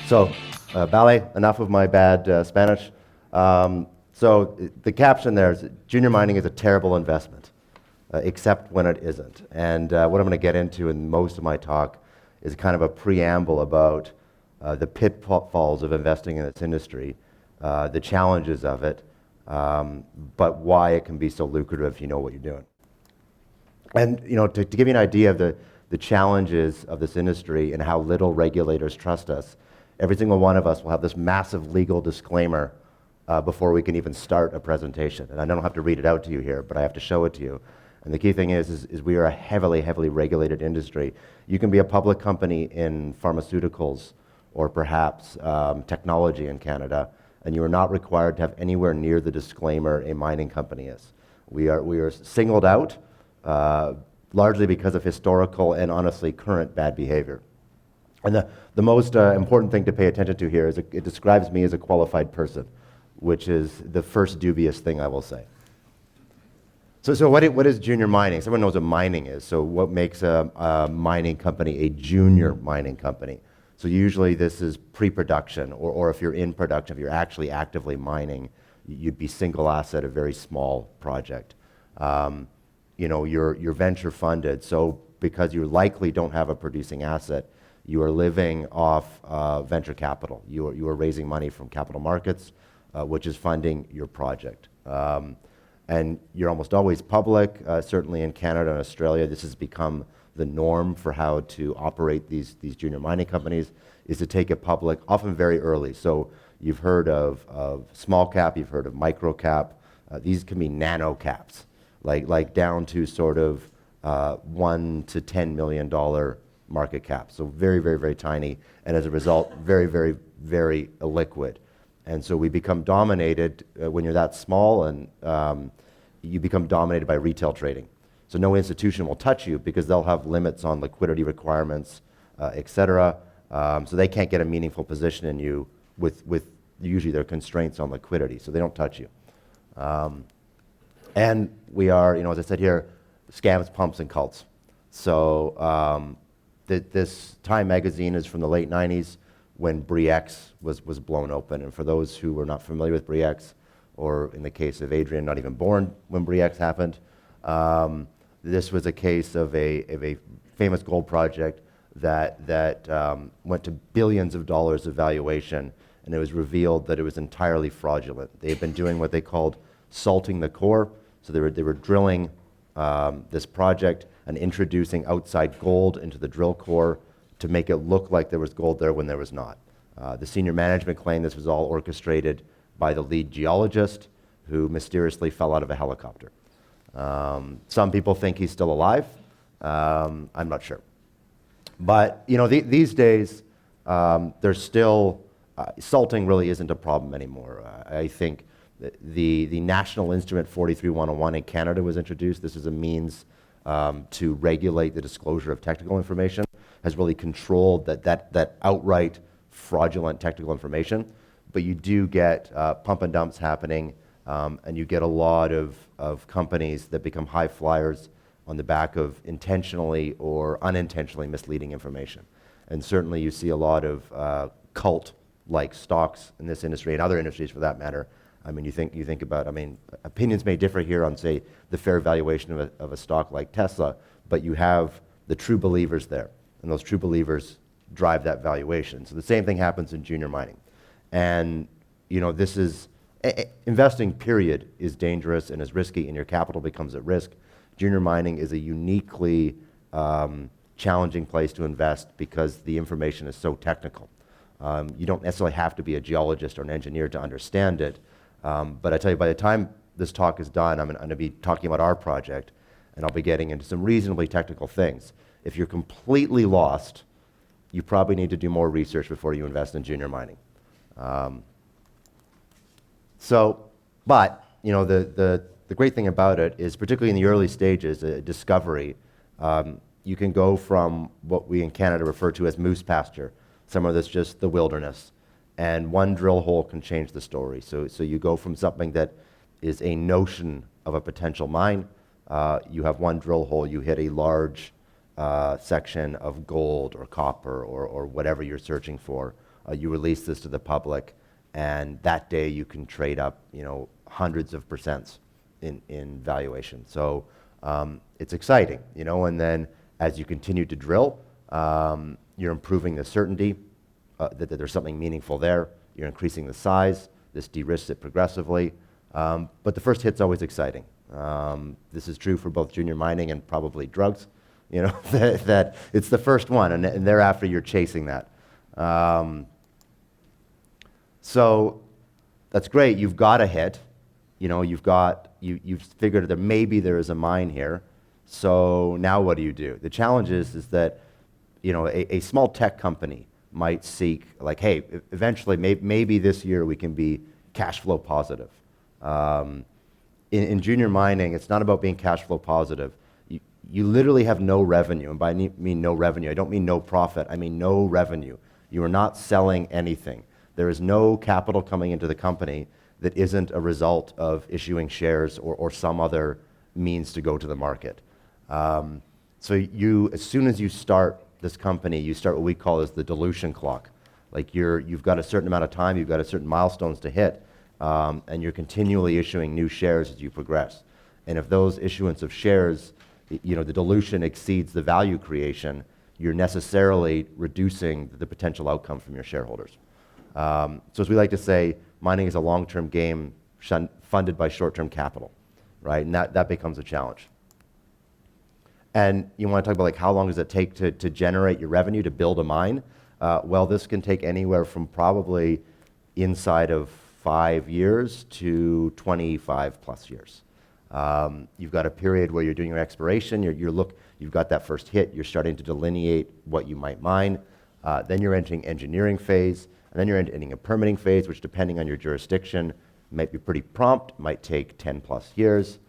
So, ballet, enough of my bad Spanish. So the caption there is, junior mining is a terrible investment, except when it isn't. And what I'm going to get into in most of my talk is kind of a preamble about the pitfalls of investing in this industry, the challenges of it, but why it can be so lucrative if you know what you're doing. And to give you an idea of the challenges of this industry and how little regulators trust us, every single one of us will have this massive legal disclaimer before we can even start a presentation. And I don't have to read it out to you here, but I have to show it to you. And the key thing is we are a heavily, heavily regulated industry. You can be a public company in pharmaceuticals or perhaps technology in Canada, and you are not required to have anywhere near the disclaimer a mining company is. We are singled out largely because of historical and honestly current bad behavior. And the most important thing to pay attention to here is it describes me as a qualified person, which is the first dubious thing I will say. So what is junior mining? Everyone knows what mining is. So what makes a mining company a junior mining company? So usually this is pre-production, or if you're in production, if you're actually actively mining, you'd be single asset, a very small project. You're venture funded, so because you likely don't have a producing asset, you are living off venture capital. You are raising money from capital markets, which is funding your project. And you're almost always public. Certainly in Canada and Australia, this has become the norm for how to operate these junior mining companies, is to take it public, often very early. So you've heard of small cap, you've heard of micro cap. These can be nano caps, like down to sort of $1 to $10 million market cap. So very, very, very tiny, and as a result, very, very, very illiquid. And so we become dominated when you're that small, and you become dominated by retail trading. So no institution will touch you because they'll have limits on liquidity requirements, et cetera. So they can't get a meaningful position in you with usually their constraints on liquidity, so they don't touch you. And we are, as I said here, scams, pumps, and cults. So this Time magazine is from the late 90s when Bre-X was blown open. And for those who were not familiar with Bre-X, or in the case of Adrian, not even born when Bre-X happened, this was a case of a famous gold project that went to billions of dollars of valuation, and it was revealed that it was entirely fraudulent. They had been doing what they called salting the core. So they were drilling this project and introducing outside gold into the drill core to make it look like there was gold there when there was not. The senior management claimed this was all orchestrated by the lead geologist, who mysteriously fell out of a helicopter. Some people think he's still alive. I'm not sure. But these days, there's still, salting really isn't a problem anymore. I think the National Instrument 43-101 in Canada was introduced. This is a means to regulate the disclosure of technical information, has really controlled that outright fraudulent technical information. But you do get pump and dumps happening, and you get a lot of companies that become high flyers on the back of intentionally or unintentionally misleading information. And certainly you see a lot of cult-like stocks in this industry, and other industries for that matter. I mean, you think about, opinions may differ here on, say, the fair valuation of a stock like Tesla, but you have the true believers there, and those true believers drive that valuation. So the same thing happens in junior mining. And, this is, investing period is dangerous and is risky, and your capital becomes at risk. Junior mining is a uniquely challenging place to invest because the information is so technical. You don't necessarily have to be a geologist or an engineer to understand it. But I tell you, by the time this talk is done, I'm going to be talking about our project, and I'll be getting into some reasonably technical things. If you're completely lost, you probably need to do more research before you invest in junior mining. But the great thing about it is, particularly in the early stages, discovery, you can go from what we in Canada refer to as moose pasture, somewhere that's just the wilderness, and one drill hole can change the story. So you go from something that is a notion of a potential mine, you have one drill hole, you hit a large section of gold or copper or whatever you're searching for, you release this to the public, and that day you can trade up, hundreds of percents in valuation. So it's exciting, and then as you continue to drill, you're improving the certainty that there's something meaningful there. You're increasing the size. This de-risks it progressively. But the first hit's always exciting. This is true for both junior mining and probably drugs, that it's the first one, and thereafter you're chasing that. So that's great. You've got a hit. You've figured that maybe there is a mine here. So now what do? The challenge is that a small tech company might seek, like, hey, eventually maybe this year we can be cash flow positive. In junior mining, it's not about being cash flow positive. You literally have no revenue, and by I mean no revenue, I don't mean no profit, I mean no revenue. You are not selling anything. There is no capital coming into the company that isn't a result of issuing shares or some other means to go to the market. So as soon as you start this company, you start what we call as the dilution clock. Like you've got a certain amount of time, you've got a certain milestones to hit, and you're continually issuing new shares as you progress. And if those issuance of shares, the dilution exceeds the value creation, you're necessarily reducing the potential outcome from your shareholders. So as we like to say, mining is a long-term game funded by short-term capital, right? And that becomes a challenge. And you want to talk about like how long does it take to generate your revenue, to build a mine? Well, this can take anywhere from probably inside of 5 years to 25 plus years. You've got a period where you're doing your exploration, you've got that first hit, you're starting to delineate what you might mine. Then you're entering engineering phase, and then you're entering a permitting phase, which depending on your jurisdiction might be pretty prompt, might take 10 plus years.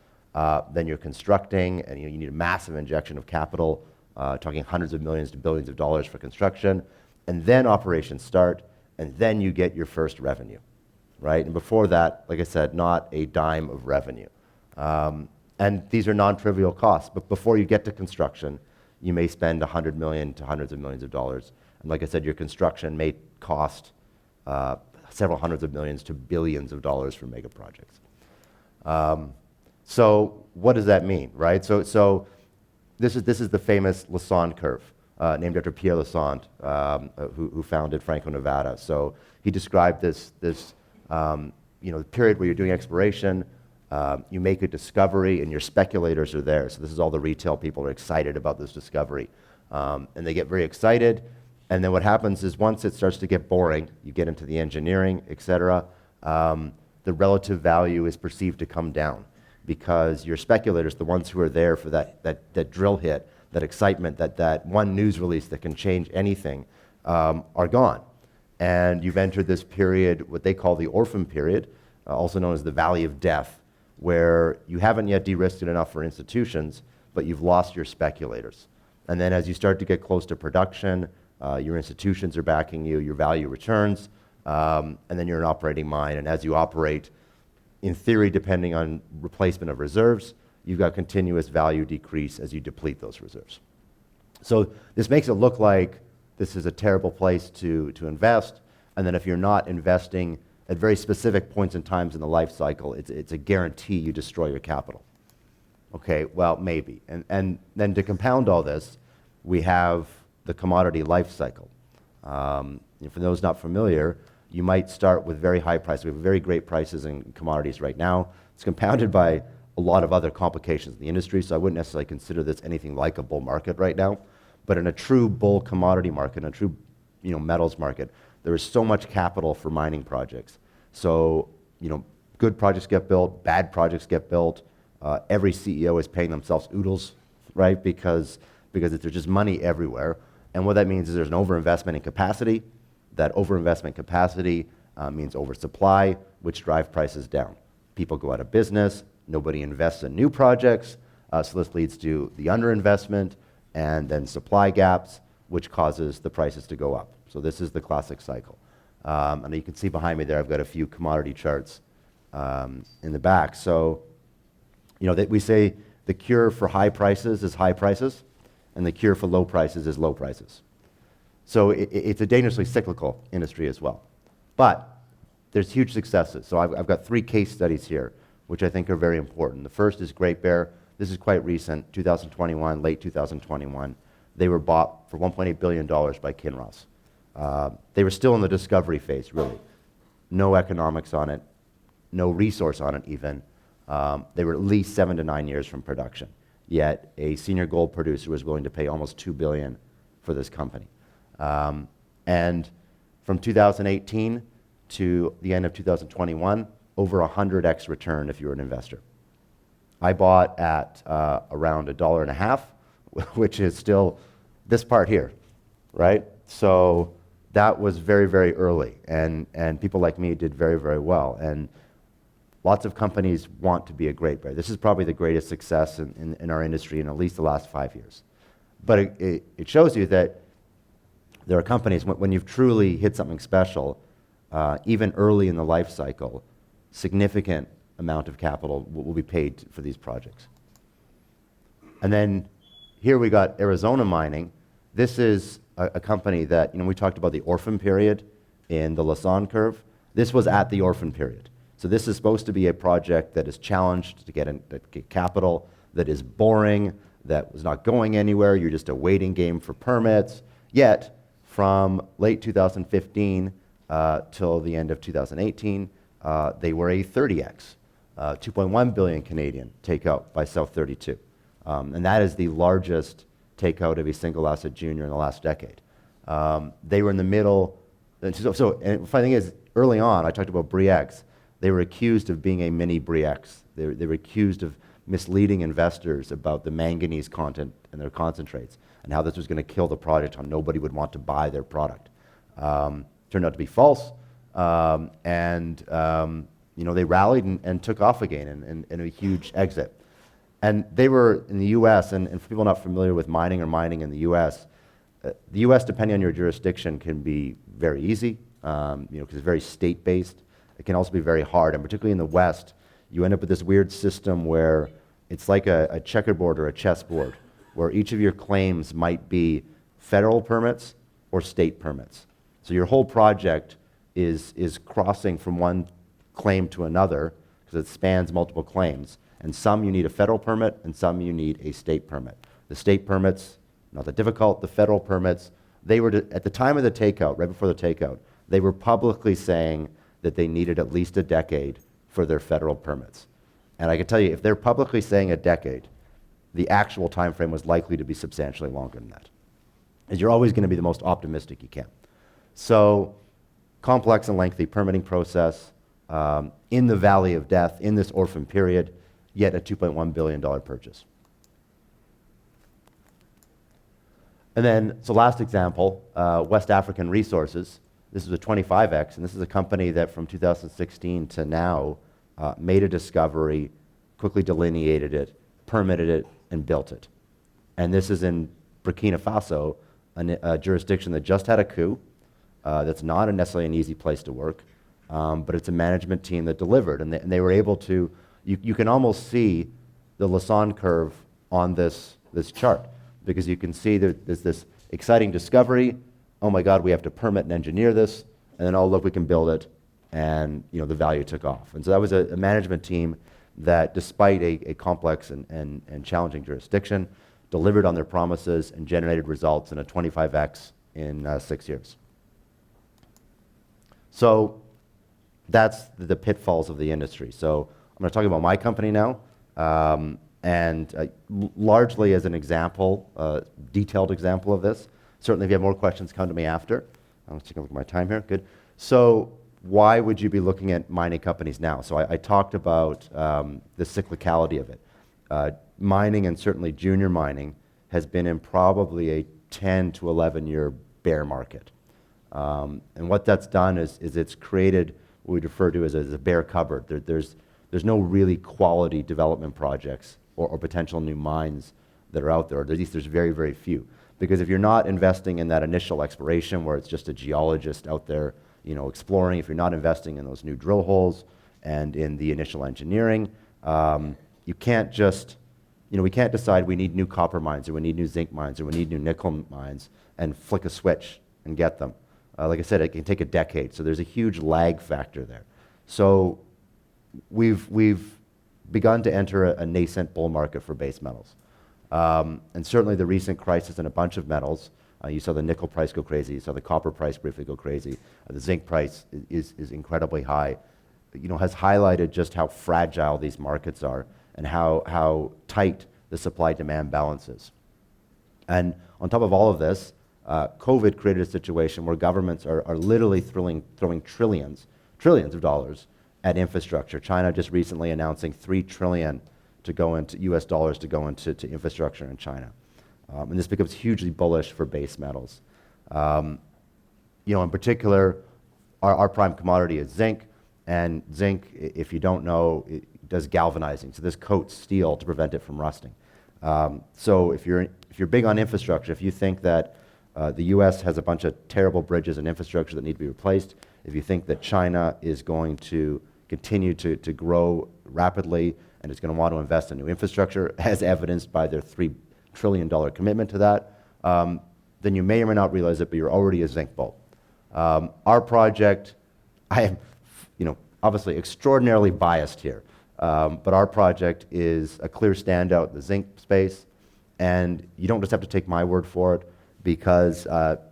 Then you're constructing, and you need a massive injection of capital, talking hundreds of millions to billions of dollars for construction. And then operations start, and then you get your first revenue, right? And before that, like I said, not a dime of revenue. And these are non-trivial costs, but before you get to construction, you may spend $100 million to hundreds of millions of dollars. And like I said, your construction may cost several hundreds of millions to billions of dollars for mega projects. So what does that mean, right? So this is the famous Lassonde curve, named after Pierre Lassonde, who founded Franco-Nevada. So he described this period where you're doing exploration, you make a discovery, and your speculators are there. So this is all the retail people are excited about this discovery, and they get very excited. And then what happens is once it starts to get boring, you get into the engineering, et cetera, the relative value is perceived to come down because your speculators, the ones who are there for that drill hit, that excitement, that one news release that can change anything, are gone. And you've entered this period, what they call the Orphan Period, also known as the Valley of Death, where you haven't yet de-risked it enough for institutions, but you've lost your speculators. And then as you start to get close to production, your institutions are backing you, your value returns, and then you're an operating mine. And as you operate, in theory, depending on replacement of reserves, you've got continuous value decrease as you deplete those reserves. So this makes it look like this is a terrible place to invest, and then if you're not investing at very specific points and times in the life cycle, it's a guarantee you destroy your capital. Okay, well, maybe. And then to compound all this, we have the commodity life cycle. For those not familiar, you might start with very high prices. We have very great prices in commodities right now. It's compounded by a lot of other complications in the industry, so I wouldn't necessarily consider this anything like a bull market right now. But in a true bull commodity market, in a true metals market, there is so much capital for mining projects. So good projects get built, bad projects get built. Every CEO is paying themselves oodles, right? Because there's just money everywhere. And what that means is there's an overinvestment in capacity. That overinvestment capacity means oversupply, which drive prices down. People go out of business, nobody invests in new projects, so this leads to the underinvestment and then supply gaps, which causes the prices to go up. So this is the classic cycle. And you can see behind me there, I've got a few commodity charts in the back. So, we say the cure for high prices is high prices, and the cure for low prices is low prices. So it's a dangerously cyclical industry as well. But there's huge successes. So I've got 3 case studies here, which I think are very important. The first is Great Bear. This is quite recent, 2021, late 2021. They were bought for $1.8 billion by Kinross. They were still in the discovery phase, really. No economics on it, no resource on it even. They were at least 7 to 9 years from production. Yet a senior gold producer was willing to pay almost $2 billion for this company. And from 2018 to the end of 2021, over 100x return if you're an investor. I bought at around $1.50, which is still this part here, right? So that was very, very early, and people like me did very, very well. And lots of companies want to be a Great Bear. This is probably the greatest success in our industry in at least the last 5 years. But it shows you that there are companies, when you've truly hit something special, even early in the life cycle, significant amount of capital will be paid for these projects. And then here we got Arizona Mining. This is a company that, we talked about the Orphan Period in the Lassonde curve. This was at the Orphan Period. So this is supposed to be a project that is challenged to get capital, that is boring, that was not going anywhere. You're just a waiting game for permits. Yet, from late 2015 till the end of 2018, they were a 30x, 2.1 billion Canadian takeout by South 32. And that is the largest takeout of a single asset junior in the last decade. They were in the middle. And the funny thing is, early on, I talked about Bre-X. They were accused of being a mini Bre-X. They were accused of misleading investors about the manganese content in their concentrates and how this was going to kill the project, how nobody would want to buy their product. Turned out to be false, and they rallied and took off again in a huge exit. And they were in the U.S., and for people not familiar with mining or mining in the U.S., depending on your jurisdiction, can be very easy, because it's very state-based. It can also be very hard, and particularly in the West, you end up with this weird system where it's like a checkerboard or a chessboard, where each of your claims might be federal permits or state permits. So your whole project is crossing from one claim to another, because it spans multiple claims. And some you need a federal permit, and some you need a state permit. The state permits, not that difficult. The federal permits, they were, at the time of the takeout, right before the takeout, they were publicly saying that they needed at least a decade for their federal permits. And I can tell you, if they're publicly saying a decade, the actual time frame was likely to be substantially longer than that. As you're always going to be the most optimistic you can. So, complex and lengthy permitting process, in the valley of death, in this orphan period, yet a $2.1 billion purchase. And then, so last example, West African Resources. This is a 25x, and this is a company that from 2016 to now made a discovery, quickly delineated it, permitted it, and built it. And this is in Burkina Faso, a jurisdiction that just had a coup. That's not necessarily an easy place to work, but it's a management team that delivered, and they were able to. You can almost see the Lassonde curve on this chart, because you can see that there's this exciting discovery. Oh my God, we have to permit and engineer this, and then oh look, we can build it, and the value took off. And so that was a management team that, despite a complex and challenging jurisdiction, delivered on their promises and generated results in a 25x in 6 years. So that's the pitfalls of the industry. So I'm going to talk about my company now, and largely as an example, detailed example of this. Certainly if you have more questions, come to me after. I'm just taking a look at my time here. Good. So why would you be looking at mining companies now? So I talked about the cyclicality of it. Mining, and certainly junior mining, has been in probably a 10 to 11 year bear market. And what that's done is it's created what we refer to as a bear cupboard. There's no really quality development projects or potential new mines that are out there. At least there's very, very few. Because if you're not investing in that initial exploration where it's just a geologist out there, exploring, if you're not investing in those new drill holes and in the initial engineering, you can't just, we can't decide we need new copper mines or we need new zinc mines or we need new nickel mines and flick a switch and get them. Like I said, it can take a decade, so there's a huge lag factor there. So we've begun to enter a nascent bull market for base metals. And certainly the recent crisis in a bunch of metals, you saw the nickel price go crazy, you saw the copper price briefly go crazy, the zinc price is incredibly high, has highlighted just how fragile these markets are and how tight the supply-demand balance is. And on top of all of this, COVID created a situation where governments are literally throwing trillions of dollars at infrastructure. China just recently announcing $3 trillion to go into US dollars to go into infrastructure in China. And this becomes hugely bullish for base metals. In particular, our prime commodity is zinc, and zinc, if you don't know, it does galvanizing. So this coats steel to prevent it from rusting. So if you're big on infrastructure, if you think that the US has a bunch of terrible bridges and infrastructure that need to be replaced, if you think that China is going to continue to grow rapidly and is going to want to invest in new infrastructure, as evidenced by their $3 trillion commitment to that, then you may or may not realize it, but you're already a zinc bull. Our project, I am obviously extraordinarily biased here, but our project is a clear standout in the zinc space, and you don't just have to take my word for it, because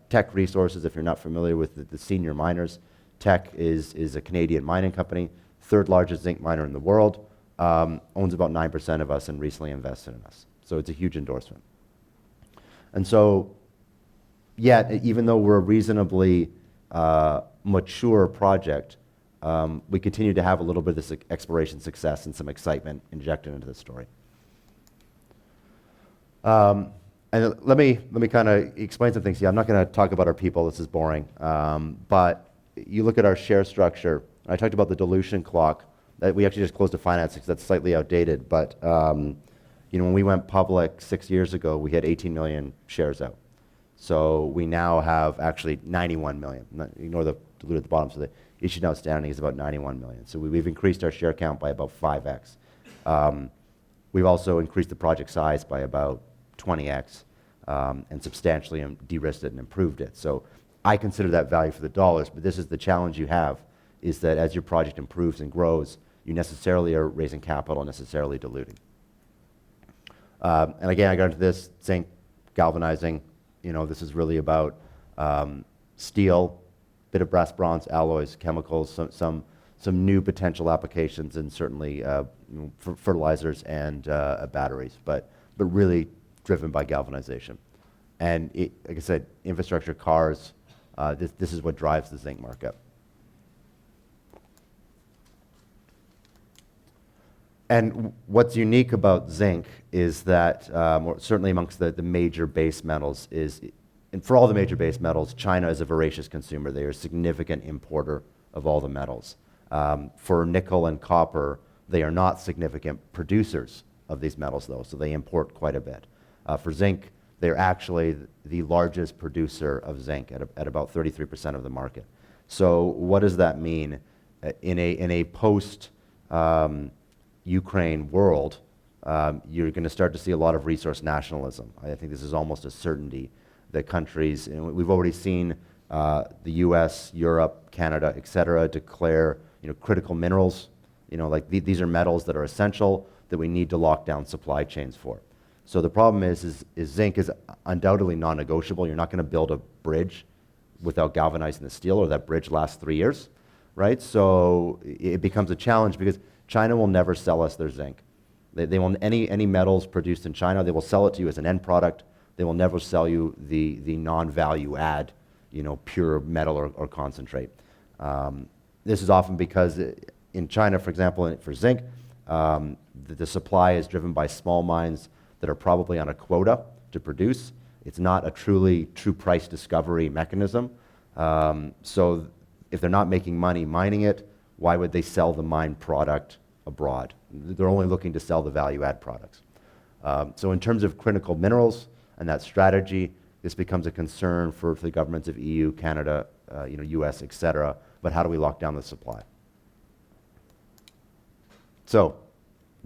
Teck Resources, if you're not familiar with the senior miners, Teck is a Canadian mining company, third largest zinc miner in the world, owns about 9% of us and recently invested in us. So it's a huge endorsement. And so, even though we're a reasonably mature project, we continue to have a little bit of this exploration success and some excitement injected into the story. And let me kind of explain some things here. I'm not going to talk about our people, this is boring. But you look at our share structure. I talked about the dilution clock. That we actually just closed the financing, because that's slightly outdated. But when we went public 6 years ago, we had 18 million shares out. So we now have actually 91 million. Ignore the dilute at the bottom. So the issued outstanding is about 91 million. So we've increased our share count by about 5x. We've also increased the project size by about 20x and substantially de-risked it and improved it. So I consider that value for the dollars, but this is the challenge you have, is that as your project improves and grows, you necessarily are raising capital, necessarily diluting. And again, I got into this zinc, galvanizing. This is really about steel, bit of brass, bronze, alloys, chemicals, some new potential applications, and certainly for fertilizers and batteries, but really driven by galvanization. And like I said, infrastructure, cars, this is what drives the zinc market. And what's unique about zinc is that, certainly amongst the major base metals, and for all the major base metals, China is a voracious consumer. They are a significant importer of all the metals. For nickel and copper, they are not significant producers of these metals, though, so they import quite a bit. For zinc, they're actually the largest producer of zinc at about 33% of the market. So what does that mean? In a post Ukraine world, you're going to start to see a lot of resource nationalism. I think this is almost a certainty that countries, and we've already seen the US, Europe, Canada, et cetera, declare critical minerals. These are metals that are essential that we need to lock down supply chains for. So the problem is zinc is undoubtedly non-negotiable. You're not going to build a bridge without galvanizing the steel, or that bridge lasts 3 years, right? So it becomes a challenge, because China will never sell us their zinc. They will, any metals produced in China, they will sell it to you as an end product. They will never sell you the non-value add, pure metal or concentrate. This is often because in China, for example, for zinc, the supply is driven by small mines that are probably on a quota to produce. It's not a true price discovery mechanism. So if they're not making money mining it, why would they sell the mine product abroad? They're only looking to sell the value-add products. So in terms of critical minerals and that strategy, this becomes a concern for the governments of EU, Canada, US, et cetera, but how do we lock down the supply? So,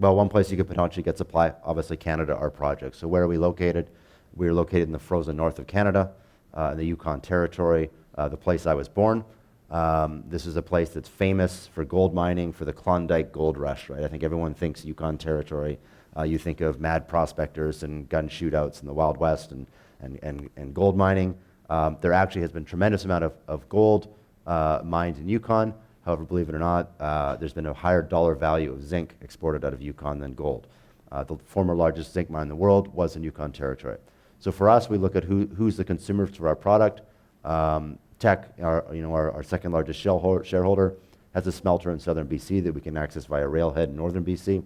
well, one place you could potentially get supply, obviously Canada, our project. So where are we located? We're located in the frozen north of Canada. in the Yukon Territory, the place I was born. This is a place that's famous for gold mining, for the Klondike Gold Rush, right? I think everyone thinks Yukon Territory. You think of mad prospectors and gun shootouts in the Wild West and gold mining. There actually has been tremendous amount of gold mined in Yukon. However, believe it or not, there's been a higher dollar value of zinc exported out of Yukon than gold. The former largest zinc mine in the world was in Yukon Territory. So for us, we look at who's the consumer for our product. Teck, our second largest shareholder, has a smelter in southern BC that we can access via railhead in northern BC.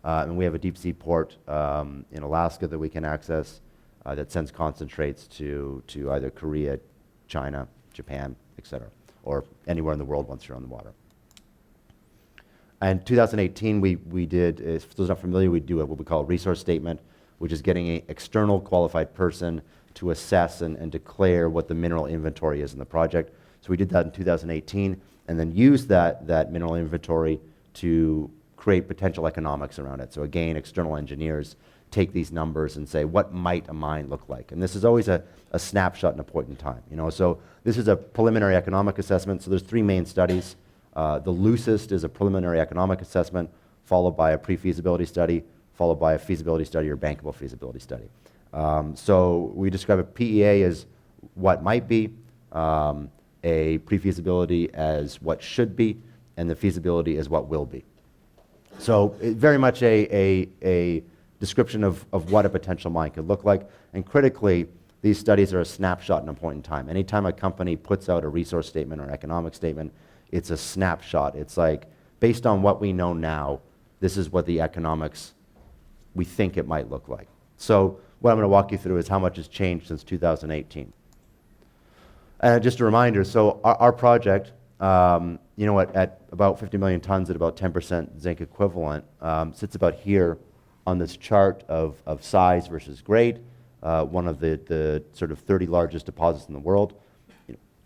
And we have a deep sea port in Alaska that we can access that sends concentrates to either Korea, China, Japan, etc., or anywhere in the world once you're on the water. And 2018, we did, if those not familiar, we do what we call a resource statement, which is getting an external qualified person to assess and declare what the mineral inventory is in the project. So we did that in 2018, and then used that mineral inventory to create potential economics around it. So again, external engineers take these numbers and say, what might a mine look like? And this is always a snapshot in a point in time. So this is a preliminary economic assessment. So there's three main studies. The loosest is a preliminary economic assessment, followed by a pre-feasibility study, followed by a feasibility study or bankable feasibility study. So we describe a PEA as what might be, a pre-feasibility as what should be, and the feasibility as what will be. So very much a description of what a potential mine could look like. And critically, these studies are a snapshot in a point in time. Anytime a company puts out a resource statement or economic statement, it's a snapshot. It's like, based on what we know now, this is what the economics we think it might look like. So what I'm going to walk you through is how much has changed since 2018. And just a reminder, so our project, at about 50 million tons at about 10% zinc equivalent, sits about here on this chart of size versus grade, one of the sort of 30 largest deposits in the world.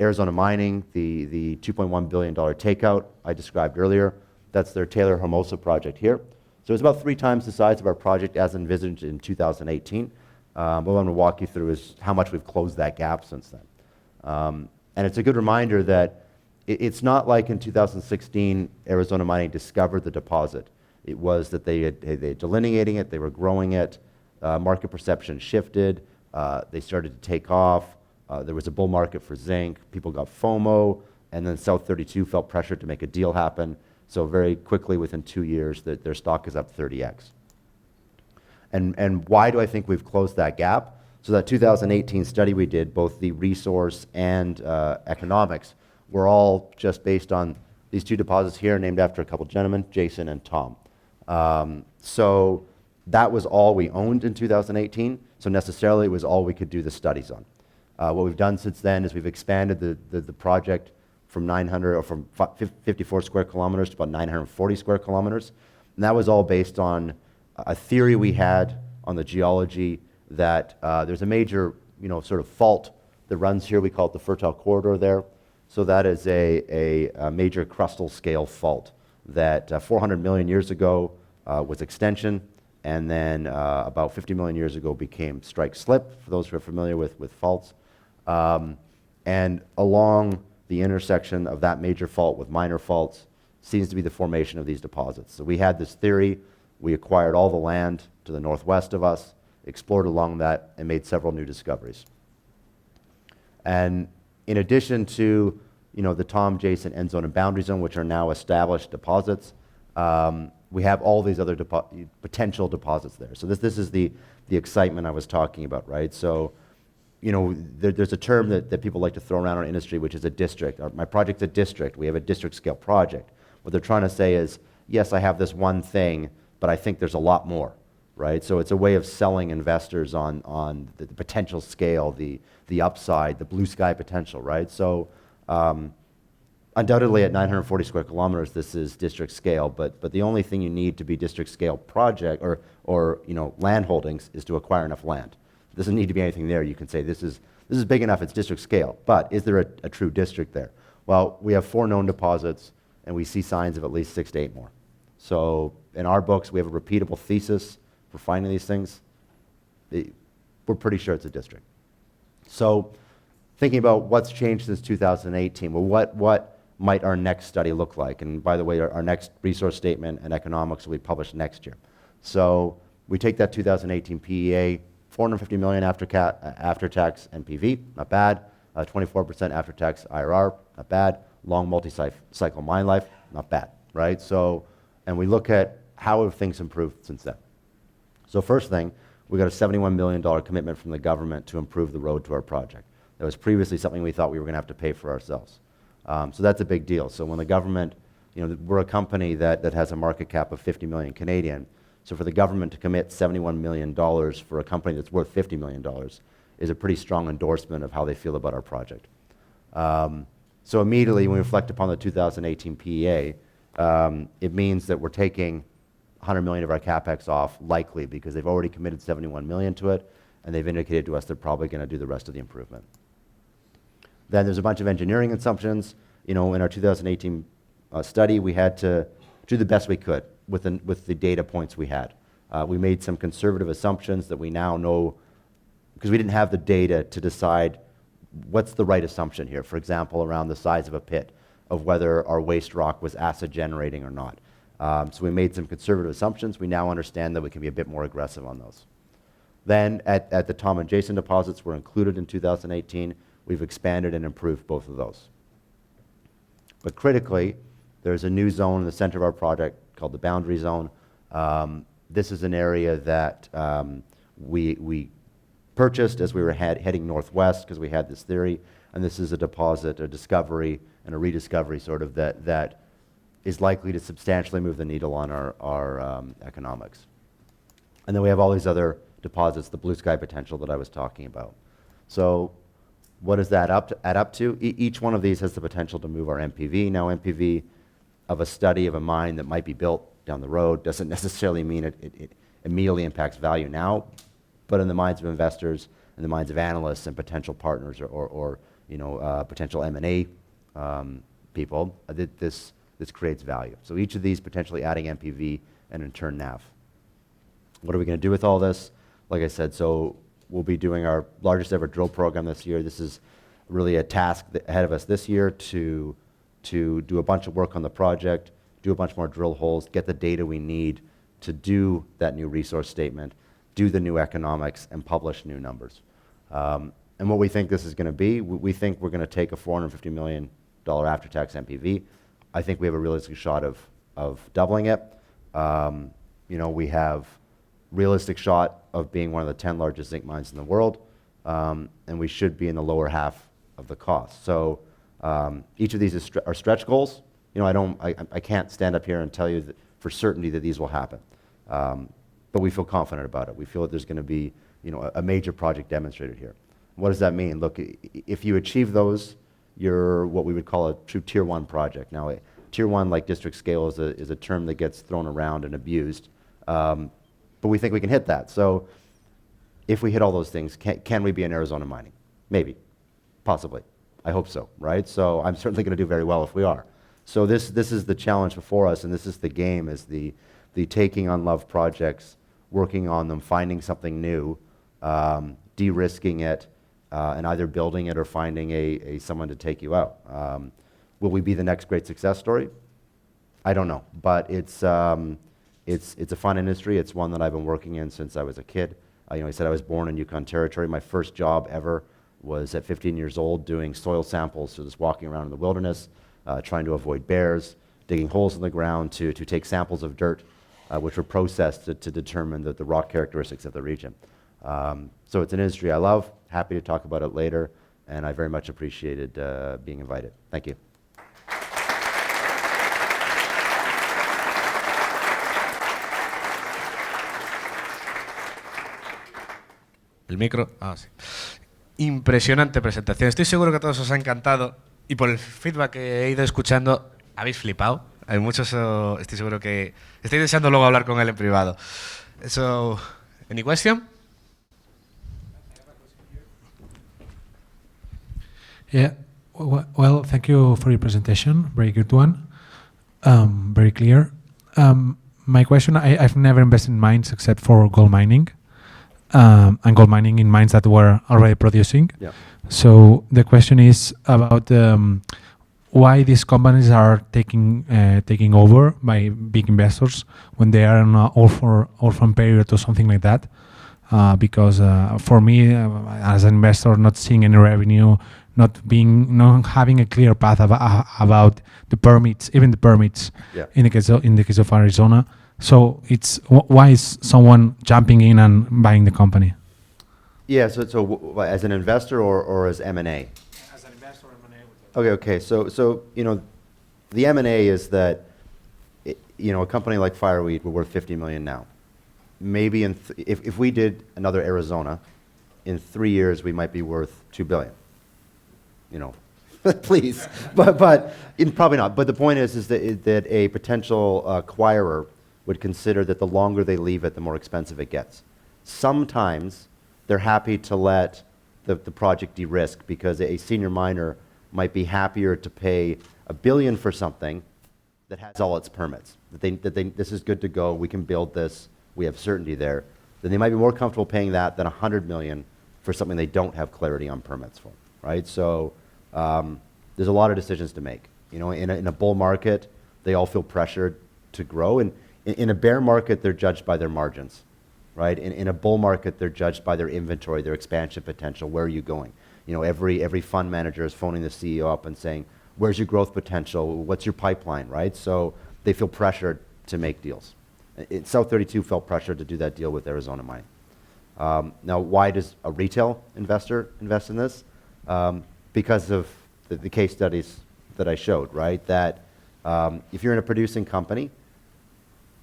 Arizona Mining, the $2.1 billion takeout I described earlier, that's their Taylor Hermosa project here. So it's about 3 times the size of our project as envisaged in 2018. What I'm going to walk you through is how much we've closed that gap since then. And it's a good reminder that it's not like in 2016 Arizona Mining discovered the deposit. It was that they delineating it, they were growing it, market perception shifted, they started to take off, there was a bull market for zinc, people got FOMO, and then South 32 felt pressured to make a deal happen. So very quickly, within 2 years, their stock is up 30x. And why do I think we've closed that gap? So that 2018 study we did, both the resource and economics, were all just based on these 2 deposits here, named after a couple gentlemen, Jason and Tom. So that was all we owned in 2018. So necessarily, it was all we could do the studies on. What we've done since then is we've expanded the project from 54 square kilometers to about 940 square kilometers. And that was all based on a theory we had on the geology that there's a major, sort of fault that runs here. We call it the Fertile Corridor there. So that is a major crustal scale fault that 400 million years ago was extension, and then about 50 million years ago became strike-slip, for those who are familiar with faults. And along the intersection of that major fault with minor faults seems to be the formation of these deposits. So we had this theory, we acquired all the land to the northwest of us, explored along that, and made several new discoveries. And in addition to the Tom, Jason, End Zone, and Boundary Zone, which are now established deposits, we have all these other potential deposits there. So this is the excitement I was talking about, right? So there's a term that people like to throw around in our industry, which is a district. My project's a district. We have a district scale project. What they're trying to say is, yes, I have this one thing, but I think there's a lot more, right? So it's a way of selling investors on the potential scale, the upside, the blue sky potential, right? So undoubtedly at 940 square kilometers, this is district scale, but the only thing you need to be district scale project or land holdings is to acquire enough land. It doesn't need to be anything there. You can say this is big enough, it's district scale, but is there a true district there? Well, we have 4 known deposits, and we see signs of at least 6 to 8 more. So in our books, we have a repeatable thesis for finding these things. We're pretty sure it's a district. So thinking about what's changed since 2018. Well, what might our next study look like? And by the way, our next resource statement and economics will be published next year. So we take that 2018 PEA, 450 million after-tax NPV, not bad. 24% after-tax IRR, not bad. Long multi-cycle mine life, not bad, right? So, and we look at how have things improved since then. So first thing, we got a $71 million commitment from the government to improve the road to our project. That was previously something we thought we were going to have to pay for ourselves. So that's a big deal. So when the government, we're a company that has a market cap of 50 million Canadian. So for the government to commit $71 million for a company that's worth $50 million is a pretty strong endorsement of how they feel about our project. So immediately when we reflect upon the 2018 PEA, it means that we're taking 100 million of our capex off, likely because they've already committed 71 million to it, and they've indicated to us they're probably going to do the rest of the improvement. Then there's a bunch of engineering assumptions. In our 2018 study, we had to do the best we could with the data points we had. We made some conservative assumptions that we now know, because we didn't have the data to decide what's the right assumption here. For example, around the size of a pit, of whether our waste rock was acid generating or not. So we made some conservative assumptions. We now understand that we can be a bit more aggressive on those. Then at the Tom and Jason deposits were included in 2018. We've expanded and improved both of those. But critically, there's a new zone in the center of our project called the boundary zone. This is an area that we purchased as we were heading northwest because we had this theory, and this is a deposit, a discovery, and a rediscovery sort of that is likely to substantially move the needle on our economics. And then we have all these other deposits, the blue sky potential that I was talking about. So what does that add up to? Each one of these has the potential to move our NPV. Now NPV of a study of a mine that might be built down the road doesn't necessarily mean it immediately impacts value now, but in the minds of investors, in the minds of analysts and potential partners or potential M&A people, this creates value. So each of these potentially adding NPV and in turn NAV. What are we going to do with all this? Like I said, so we'll be doing our largest ever drill program this year. This is really a task ahead of us this year to do a bunch of work on the project, do a bunch more drill holes, get the data we need to do that new resource statement, do the new economics, and publish new numbers. And what we think this is going to be, we think we're going to take a $450 million after-tax NPV. I think we have a realistic shot of doubling it. We have realistic shot of being one of the 10 largest zinc mines in the world, and we should be in the lower half of the cost. So each of these are stretch goals. I can't stand up here and tell you that for certainty that these will happen, but we feel confident about it. We feel that there's going to be a major project demonstrated here. What does that mean? Look, if you achieve those, you're what we would call a true tier 1 project. Now, tier 1, like district scale, is a term that gets thrown around and abused. But we think we can hit that. So if we hit all those things, can we be in Arizona mining? Maybe, possibly. I hope so, right? So I'm certainly going to do very well if we are. So this is the challenge before us, and this is the game, is the taking unloved projects, working on them, finding something new, de-risking it, and either building it or finding someone to take you out. Will we be the next great success story? I don't know, but it's a fun industry. It's one that I've been working in since I was a kid. I said I was born in Yukon Territory. My first job ever was at 15 years old doing soil samples, so just walking around in the wilderness, trying to avoid bears, digging holes in the ground to take samples of dirt, which were processed to determine the rock characteristics of the region. So it's an industry I love. Happy to talk about it later, and I very much appreciated being invited. Thank you. El micro. Sí. Impresionante presentación. Estoy seguro que a todos os ha encantado y por el feedback que he ido escuchando habéis flipado. Hay muchos, estoy seguro que estáis deseando luego hablar con él en privado. So, any question? Yeah. Well, thank you for your presentation. Very good one. Very clear. My question, I've never invested in mines except for gold mining. and gold mining in mines that were already producing. Yeah. So the question is about why these companies are taking over by big investors when they are in an orphan period or something like that. Because for me, as an investor, not seeing any revenue, not having a clear path about the permits, even the permits, Yeah. in the case of Arizona. So it's why is someone jumping in and buying the company? Yeah, so as an investor or as M&A? As an investor, Okay. So the M&A is that, a company like Firewood, we're worth $50 million now. Maybe if we did another Arizona, in 3 years we might be worth $2 billion. Please, but probably not. But the point is that a potential acquirer would consider that the longer they leave it, the more expensive it gets. Sometimes they're happy to let the project de-risk because a senior miner might be happier to pay $1 billion for something that has all its permits. This is good to go. We can build this. We have certainty there. Then they might be more comfortable paying that than $100 million for something they don't have clarity on permits for, right? So there's a lot of decisions to make. In a bull market, they all feel pressured to grow. And in a bear market, they're judged by their margins, right? In a bull market, they're judged by their inventory, their expansion potential. Where are you going? Every fund manager is phoning the CEO up and saying, where's your growth potential? What's your pipeline, right? So they feel pressured to make deals. South 32 felt pressured to do that deal with Arizona Mining. Now, why does a retail investor invest in this? Because of the case studies that I showed, right? That if you're in a producing company,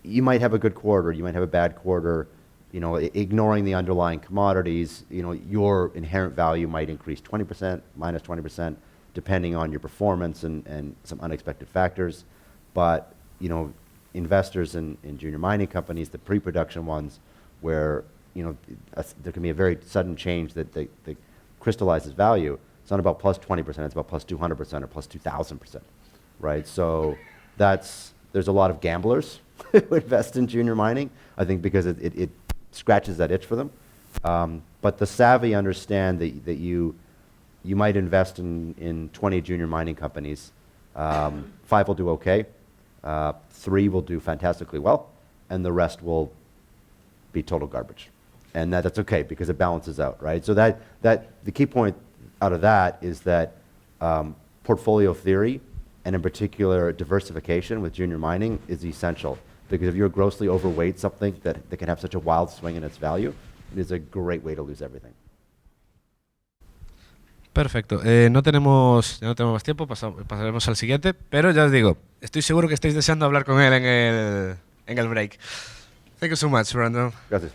you might have a good quarter, you might have a bad quarter, ignoring the underlying commodities, your inherent value might increase 20%, minus 20%, depending on your performance and some unexpected factors. But, investors in junior mining companies, the pre-production ones, where, there can be a very sudden change that crystallizes value. It's not about plus 20%, it's about plus 200% or plus 2,000%, right? So there's a lot of gamblers who invest in junior mining, I think because it scratches that itch for them. But the savvy understand that you might invest in 20 junior mining companies. 5 will do okay, 3 will do fantastically well, and the rest will be total garbage. And that's okay because it balances out, right? So that the key point out of that is that portfolio theory, and in particular diversification with junior mining, is essential. Because if you're grossly overweight something that can have such a wild swing in its value, it is a great way to lose everything. Perfecto. No tenemos más tiempo, pasaremos al siguiente, pero ya os digo, estoy seguro que estáis deseando hablar con él en el break. Thank you so much, Brandon. Gracias.